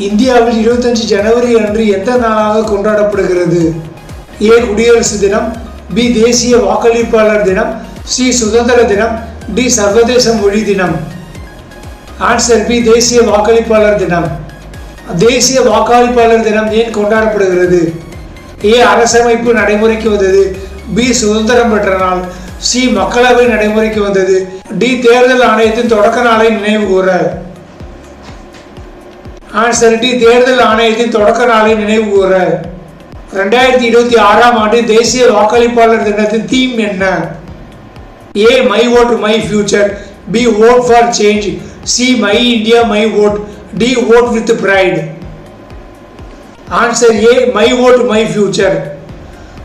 இந்தியாவில் 25 ஜனவரி அன்று எந்த நாளாக கொண்டாடப்படுகிறது? ஏ குடியரசு தினம், பி தேசிய வாக்களிப்பாளர் தினம், சி சுதந்திர தினம், டி சர்வதேச மொழி தினம். ஆன்சர் பி தேசிய வாக்களிப்பாளர் தினம். தேசிய வாக்களிப்பாளர் தினம் ஏன் கொண்டாடப்படுகிறது? ஏ அரசமைப்பு நடைமுறைக்கு வந்தது, பி சுதந்திரம் பெற்ற நாள், சி மக்களவை நடைமுறைக்கு வந்தது, டி தேர்தல் ஆணையத்தின் தொடக்க நாளை நினைவு கூற. ஆன்சர் டி தேர்தல் ஆணையத்தின் தொடக்க நாளை நினைவு கூற. 2026ஆம் ஆண்டு தேசிய வாக்களிப்பாளர் தினத்தின் தீம் என்ன? A my vote my future, B vote for change, C my India my vote, D vote with pride. Answer A my vote my future.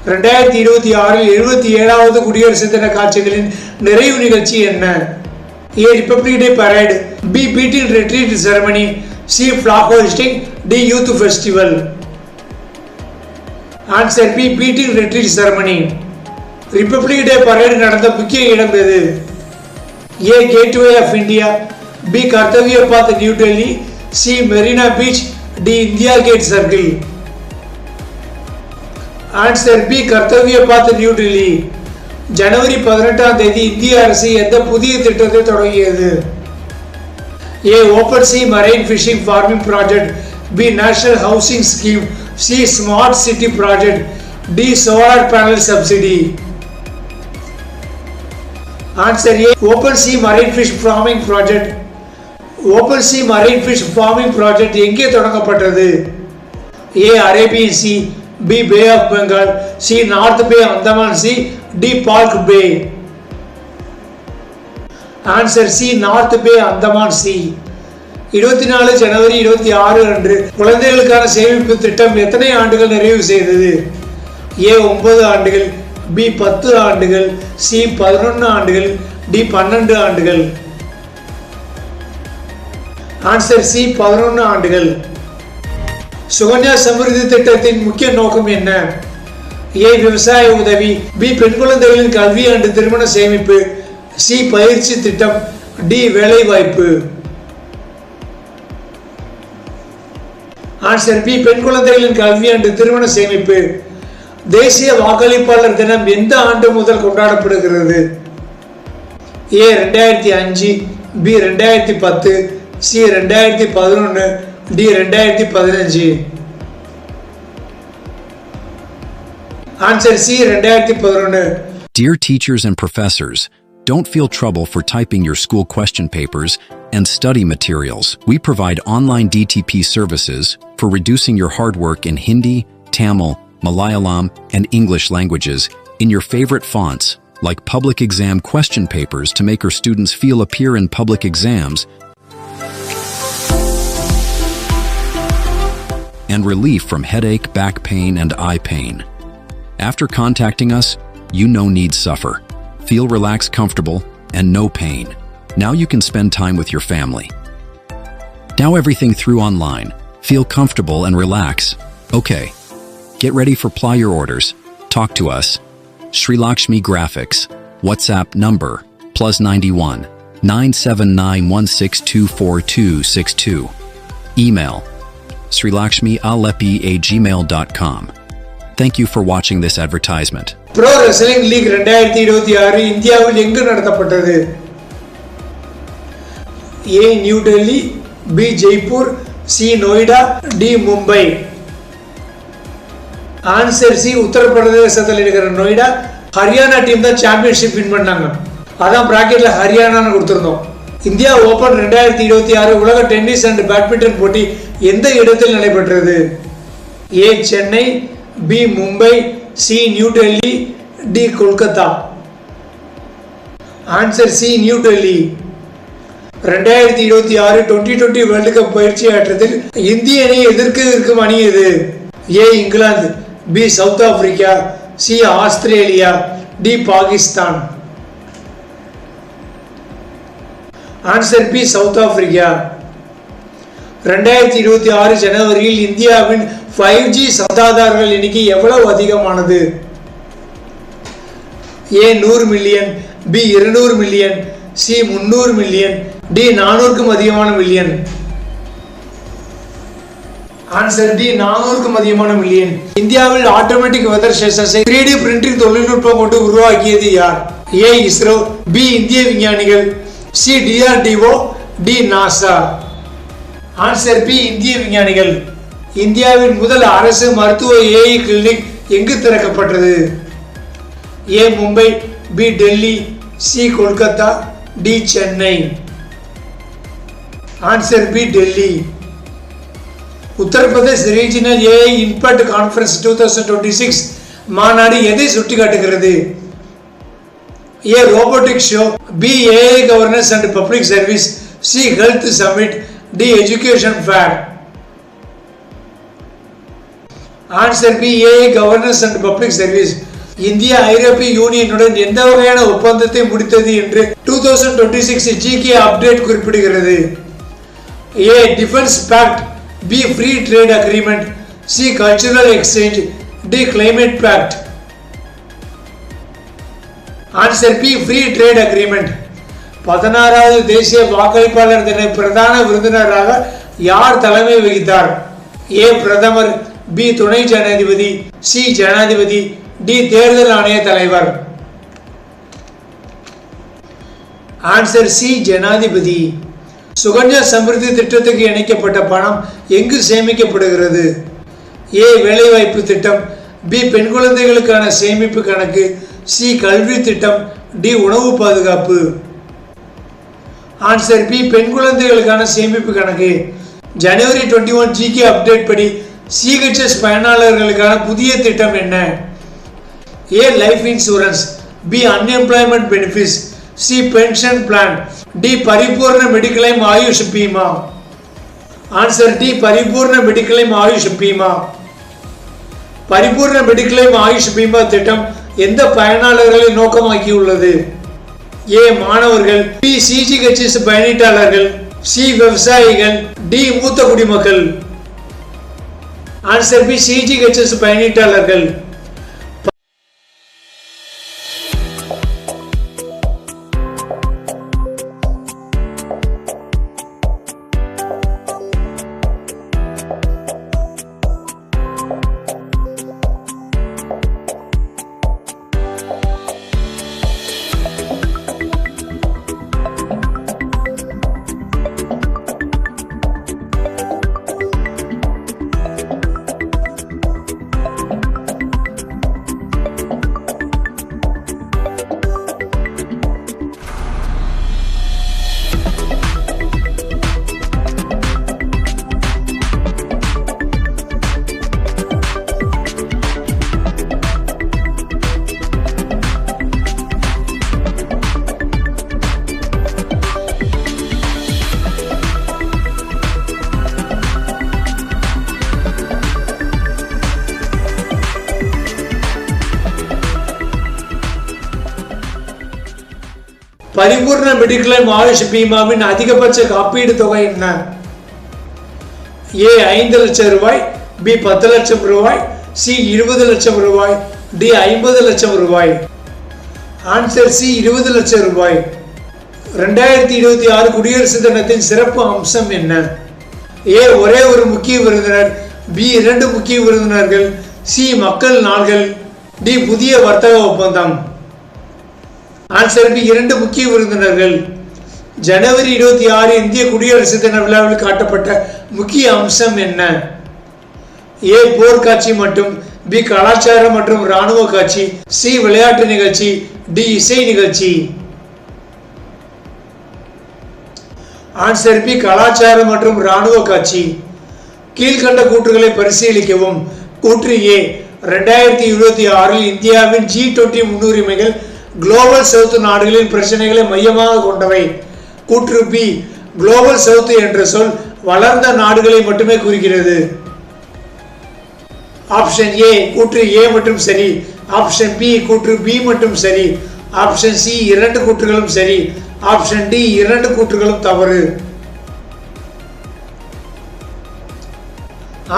2026இல் 77வது குடியரசு தின காட்சிகளின் நிறைவு நிகழ்ச்சி என்ன? A Republic Day parade, B beating retreat ceremony, C flag hoisting, D youth festival. Answer B beating retreat ceremony. Republic Day parade நடந்த முக்கிய இடம் எது? A Gateway of India, B Kartavya Path New Delhi, C Marina Beach, D India Gate circle. Answer B Kartavya Path New Delhi. ஜனவரி 18ஆம் தேதி இந்திய அரசு எந்த புதிய திட்டத்தை தொடங்கியது? A open sea marine fishing farming project, B national housing scheme, C smart city project, D solar panel subsidy. Answer A open sea marine fish farming project. Open sea marine fish farming project எங்கே தொடங்கப்பட்டது? A Arabian Sea, B Bay of Bengal, C North Bay Andaman C, D Balkh pay. Answer C North Bay Andaman C. 24 ஜனவரி 26 அன்று குழந்தைகளுக்கான சேமிப்பு திட்டம் எத்தனை ஆண்டுகள் நிறைவு செய்தது? ஏ 9 ஆண்டுகள், பி 10 ஆண்டுகள், சி 11 ஆண்டுகள், டி 12 ஆண்டுகள். ஆன்சர் சி 11 ஆண்டுகள். சுகன்யா சமிருதி திட்டத்தின் முக்கிய நோக்கம் என்ன? ஏ விவசாய உதவி, பி பெண் குழந்தைகளின் கல்வி அண்டு திருமண சேமிப்பு, சி பயிற்சி திட்டம், டி வேலை வாய்ப்பு. ஆன்சர் பி பெண் குழந்தைகளின் கல்வி அண்டு திருமண சேமிப்பு. தேசிய வாக்களிப்பாளர் தினம் எந்த ஆண்டு முதல் கொண்டாடப்படுகிறது? A 2005, B 2010, C 2011, D 2015. Answer C 2011. Dear teachers and professors, don't feel trouble for typing your school question papers and study materials. We provide online DTP services for reducing your hard work in Hindi, Tamil, Malayalam, and English languages in your favorite fonts, like public exam question papers to make our students feel appear in public exams and relief from headache, back pain, and eye pain. After contacting us, you no need suffer. Feel relaxed, comfortable, and no pain. Now you can spend time with your family. Now everything through online. Feel comfortable and relax. Okay. Get ready for ply your orders. Talk to us. Sri Lakshmi Graphics. WhatsApp number +91 97916242262. Email srilakshmialepi@gmail.com. Thank you for watching this advertisement. Pro Wrestling League 2026 இந்தியாவில் எங்கு நடத்தப்பட்டது? A New Delhi, B Jaipur, C Noida, D Mumbai. Answer C உத்தரப்பிரதேசத்தில் இருக்கிற Noida. Haryana team தான் championship win பண்ணாங்க. அதான் பிராக்கெட்ல ஹரியானான்னு கொடுத்திருந்தோம். India open 2026 உலக tennis and badminton போட்டி எந்த இடத்தில் நடைபெற்றது? A Chennai, B Mumbai, C New Delhi, D Kolkata. Answer C New Delhi. 2026 T20 world cup பயிற்சி ஆட்டத்தில் இந்திய அணியை எதிர்க்க இருக்கும் அணி எது? A England, B South Africa, C Australia, D Pakistan. Answer B South Africa. 2026 ஜனவரியில் இந்தியாவின் 5G சந்தாதாரர்கள் எண்ணிக்கை எவ்வளவு அதிகமானது? A 100 million, B 200 million, C 300 million, D 400க்கும் அதிகமான மில்லியன். ஆன்சர் டி 400க்கும் அதிகமான மில்லியன். இந்தியாவில் ஆட்டோமேட்டிக் வெதர் ஸ்டேஷன்ஸை 3D பிரிண்டிங் தொழில்நுட்பம் கொண்டு உருவாக்கியது யார்? ஏ இஸ்ரோ, பி இந்திய விஞ்ஞானிகள், C DRDO, D NASA. Answer B இந்திய விஞ்ஞானிகள். இந்தியாவின் முதல் அரசு மருத்துவ AI கிளினிக் எங்கு திறக்கப்பட்டது? A Mumbai, B Delhi, C Kolkata, D Chennai. Answer B Delhi. Uttar Pradesh regional AI impact conference 2026 மாநாடு எதை சுட்டிக்காட்டுகிறது? A robotic show, B AI governance and public service, C health summit, D education fair. Answer B AI governance and public service. India ஐரோப்பிய யூனியனுடன் எந்த வகையான ஒப்பந்தத்தை முடித்தது என்று 2026 GK update குறிப்பிடுகிறது? A defence pact, B free trade agreement, C cultural exchange, D climate pact. Answer B free trade agreement. 16வது தேசிய வாக்களிப்பாளர் தின பிரதான விருந்தினராக யார் தலைமை வகித்தார்? ஏ பிரதமர், பி துணை ஜனாதிபதி, சி ஜனாதிபதி, டி தேர்தல் ஆணைய தலைவர். ஆன்சர் சி ஜனாதிபதி. சுகன்யா சமிருத்தி திட்டத்துக்கு இணைக்கப்பட்ட பணம் எங்கு சேமிக்கப்படுகிறது? ஏ வேலைவாய்ப்பு திட்டம், பி பெண் குழந்தைகளுக்கான சேமிப்பு கணக்கு, சி கல்வி திட்டம், டி உணவு பாதுகாப்பு. ஆன்சர் பி பெண் குழந்தைகளுக்கான சேமிப்பு கணக்கு. ஜனவரி 21 GK அப்டேட் படி CHS பயனாளர்களுக்கான புதிய திட்டம் என்ன? A life insurance, B unemployment benefits, C pension plan, D Paripoorna mediclaim Ayush Bima. Answer D Paripoorna mediclaim Ayush Bima. Paripoorna mediclaim Ayush Bima திட்டம் எந்த பயனாளர்களை நோக்கமாக்கியுள்ளது? ஏ மாணவர்கள், பி CGHS பயனீட்டாளர்கள், சி விவசாயிகள், டி மூத்த குடிமக்கள். ஆன்சர் பி CGHS பயனீட்டாளர்கள். பரிபூர்ண மெடிக்ளைம் ஆயுஷ் பீமாவின் அதிகபட்ச காப்பீடு தொகை என்ன? ஏ 5 லட்சம் ரூபாய், பி 10 லட்சம் ரூபாய், சி 20 லட்சம் ரூபாய், டி 50 லட்சம் ரூபாய். ஆன்சர் சி 20 லட்சம் ரூபாய். 2026 குடியரசு தினத்தின் சிறப்பு அம்சம் என்ன? ஏ ஒரே ஒரு முக்கிய விருந்தினர், பி 2 முக்கிய விருந்தினர்கள், சி மக்கள் நாள்கள், டி புதிய வர்த்தக ஒப்பந்தம். ஆன்சர் பி 2 முக்கிய விருந்தினர்கள். ஜனவரி 26 இந்திய குடியரசு தின விழாவில் காட்டப்பட்ட முக்கிய அம்சம் என்ன? ஏ போர்க்காட்சி மற்றும் பி கலாச்சார மற்றும் இராணுவ காட்சி, சி விளையாட்டு நிகழ்ச்சி, டி இசை நிகழ்ச்சி. ஆன்சர் பி கலாச்சார மற்றும் இராணுவ காட்சி. கீழ்கண்ட கூற்றுகளை பரிசீலிக்கவும். கூற்று ஏ 2026 இந்தியாவின் G20 முன்னுரிமைகள் குளோபல் சவுத் நாடுகளின் பிரச்சனைகளை மையமாக கொண்டவை. கூற்று பி குளோபல் சவுத் என்ற சொல் வளர்ந்த நாடுகளை மட்டுமே குறிக்கிறது. ஆப்ஷன் ஏ கூற்று ஏ மட்டும் சரி, ஆப்ஷன் பி கூற்று பி மட்டும் சரி, ஆப்ஷன் சி 2 கூற்றுகளும் சரி, ஆப்ஷன் டி 2 கூற்றுகளும் தவறு.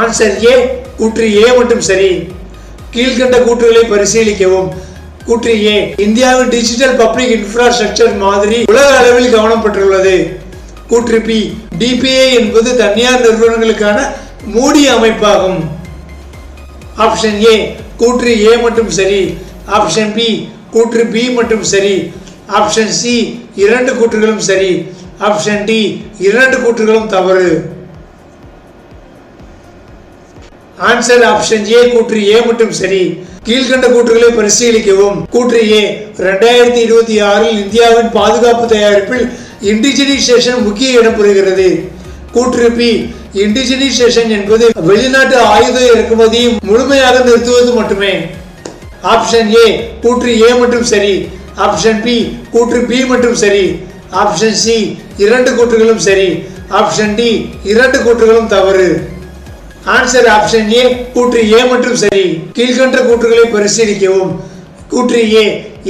ஆன்சர் ஏ கூற்று ஏ மட்டும் சரி. கீழ்கண்ட கூற்றுகளை பரிசீலிக்கவும். கூற்று ஏ இந்தியாவின் டிஜிட்டல் பப்ளிக் இன்ஃப்ராஸ்ட்ரக்சர் மாதிரி உலக அளவில் கவனம் பெற்றுள்ளது. கூற்று பி DPI என்பது தனியார் நிறுவனங்களுக்கான மூடிய அமைப்பாகும். ஆப்ஷன் ஏ கூற்று ஏ மட்டும் சரி. ஆப்ஷன் பி கூற்று பி மட்டும் சரி. ஆப்ஷன் சி இரண்டு கூற்றுகளும் சரி. ஆப்ஷன் டி இரண்டு கூற்றுகளும் தவறு. ஆன்சர் ஆப்ஷன் ஏ கூற்று ஏ மட்டும் சரி. கீழ்கண்ட கூற்றுகளை பரிசீலிக்கவும். கூற்று ஏ 2026 இந்தியாவின் பாதுகாப்பு தயாரிப்பில் இண்டிஜினைசேஷன் முக்கிய இடம் பெறுகிறது. கூற்று பி இண்டிஜினைசேஷன் என்பது வெளிநாட்டு ஆயுத இறக்குமதியை முழுமையாக நிறுத்துவது மட்டுமே. ஆப்ஷன் ஏ கூற்று ஏ மட்டும் சரி. ஆப்ஷன் பி கூற்று பி மட்டும் சரி. ஆப்ஷன் சி இரண்டு கூற்றுகளும் சரி. ஆப்ஷன் டி இரண்டு கூற்றுகளும் தவறு. ஆன்சர் ஆப்ஷன் ஏ கூற்று ஏ மட்டும் சரி. கீழ்கண்ட கூற்றுகளை பரிசீலிக்கவும். கூற்று ஏ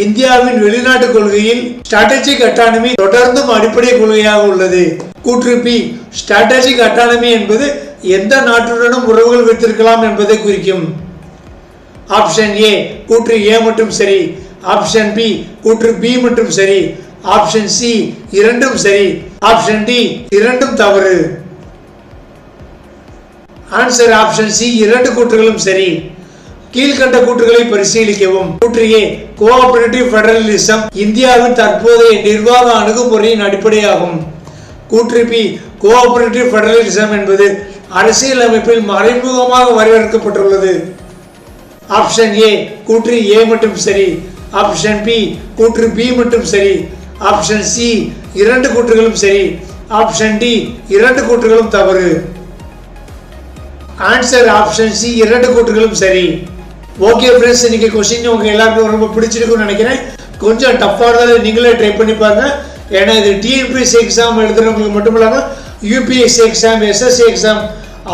இந்தியாவின் வெளிநாட்டு கொள்கையில் ஸ்ட்ராட்டஜிக் அட்டானமி தொடர்ந்தும் அடிப்படை கொள்கையாக உள்ளது. கூற்று பி ஸ்ட்ராட்டஜிக் அட்டானமி என்பது எந்த நாட்டுடனும் உறவுகள் வைத்திருக்கலாம் என்பதை குறிக்கும். ஆப்ஷன் ஏ கூற்று ஏ மட்டும் சரி. ஆப்ஷன் பி கூற்று பி மட்டும் சரி. ஆப்ஷன் சி இரண்டும் சரி. ஆப்ஷன் டி இரண்டும் தவறு. ஆன்சர் ஆப்ஷன் சி இரண்டு கூற்றுகளும் சரி. கீழ்கண்ட கூற்றுகளை பரிசீலிக்கவும். கூற்று ஏ கோஆபரேட்டிவ் ஃபெடரலிசம் இந்தியாவின் தற்போதைய நிர்வாக அணுகுமுறையின் அடிப்படையாகும். கூற்று பி கோஆபரேட்டிவ் ஃபெடரலிசம் என்பது அரசியல் அமைப்பில் மறைமுகமாக வரையறுக்கப்பட்டுள்ளது. ஆப்ஷன் ஏ கூற்று ஏ மட்டும் சரி. ஆப்ஷன் பி கூற்று பி மட்டும் சரி. ஆப்ஷன் சி இரண்டு கூற்றுகளும் சரி. ஆப்ஷன் டி இரண்டு கூற்றுகளும் தவறு. ஆன்சர் ஆப்ஷன் சி இரண்டு கூற்றுகளும் சரி. ஓகே ஃப்ரெண்ட்ஸ், இன்னைக்கு கொஸ்டின் உங்க எல்லாருக்கும் ரொம்ப பிடிச்சிருக்கும்னு நினைக்கிறேன். கொஞ்சம் டஃப்பாக இருந்தாலும் நீங்களே ட்ரை பண்ணி பாருங்க. ஏன்னா இது டிஎன்பிஎஸ்சி எக்ஸாம் எழுதுறவங்களுக்கு மட்டும் இல்லாமல் UPSC exam, SSC exam,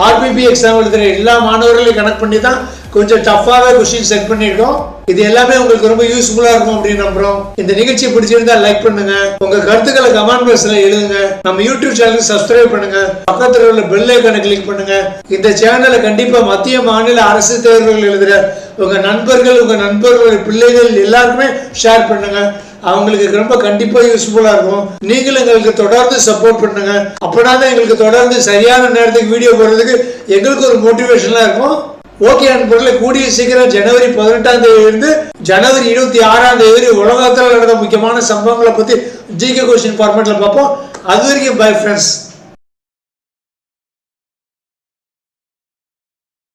RPP exam எழுதுகிற எல்லா மாணவர்களையும் கனெக்ட் பண்ணி தான் கொஞ்சம் டஃப்பாகவே கொஸ்டின் செட் பண்ணியிருக்கோம். இது எல்லாமே உங்களுக்கு ரொம்ப யூஸ்ஃபுல்லா இருக்கும் அப்படின்னு நம்புறோம். இந்த நிகழ்ச்சி பிடிச்சிருந்தா லைக் பண்ணுங்க, உங்க கருத்துக்களை கமெண்ட் பாக்ஸ்ல எழுதுங்க, நம்ம யூடியூப் சேனலுக்கு சப்ஸ்கிரைப் பண்ணுங்க, பக்கத்துல உள்ள பெல் ஐகானை கிளிக் பண்ணுங்க. இந்த சேனலை கண்டிப்பா மத்திய மாநில அரசு தேர்வுகள் எழுதுற உங்க நண்பர்கள் பிள்ளைகள் எல்லாருக்குமே ஷேர் பண்ணுங்க. அவங்களுக்கு ரொம்ப கண்டிப்பா யூஸ்ஃபுல்லா இருக்கும். நீங்களும் எங்களுக்கு தொடர்ந்து சப்போர்ட் பண்ணுங்க. அப்பதான் எங்களுக்கு தொடர்ந்து சரியான நேரத்துக்கு வீடியோ போடுறதுக்கு எங்களுக்கு ஒரு மோட்டிவேஷனா இருக்கும். ஓகே நண்பர்களே, கூடிய சீக்கிரம் ஜனவரி 18ஆம் தேதியிலிருந்து ஜனவரி 26ஆம் தேதி உலகத்தில் நடந்த முக்கியமான சம்பவங்களை பத்தி ஜிகே கொஸ்டின் ஃபார்மேட்ல பார்ப்போம். அது வரைக்கும் பை ஃப்ரெண்ட்ஸ்.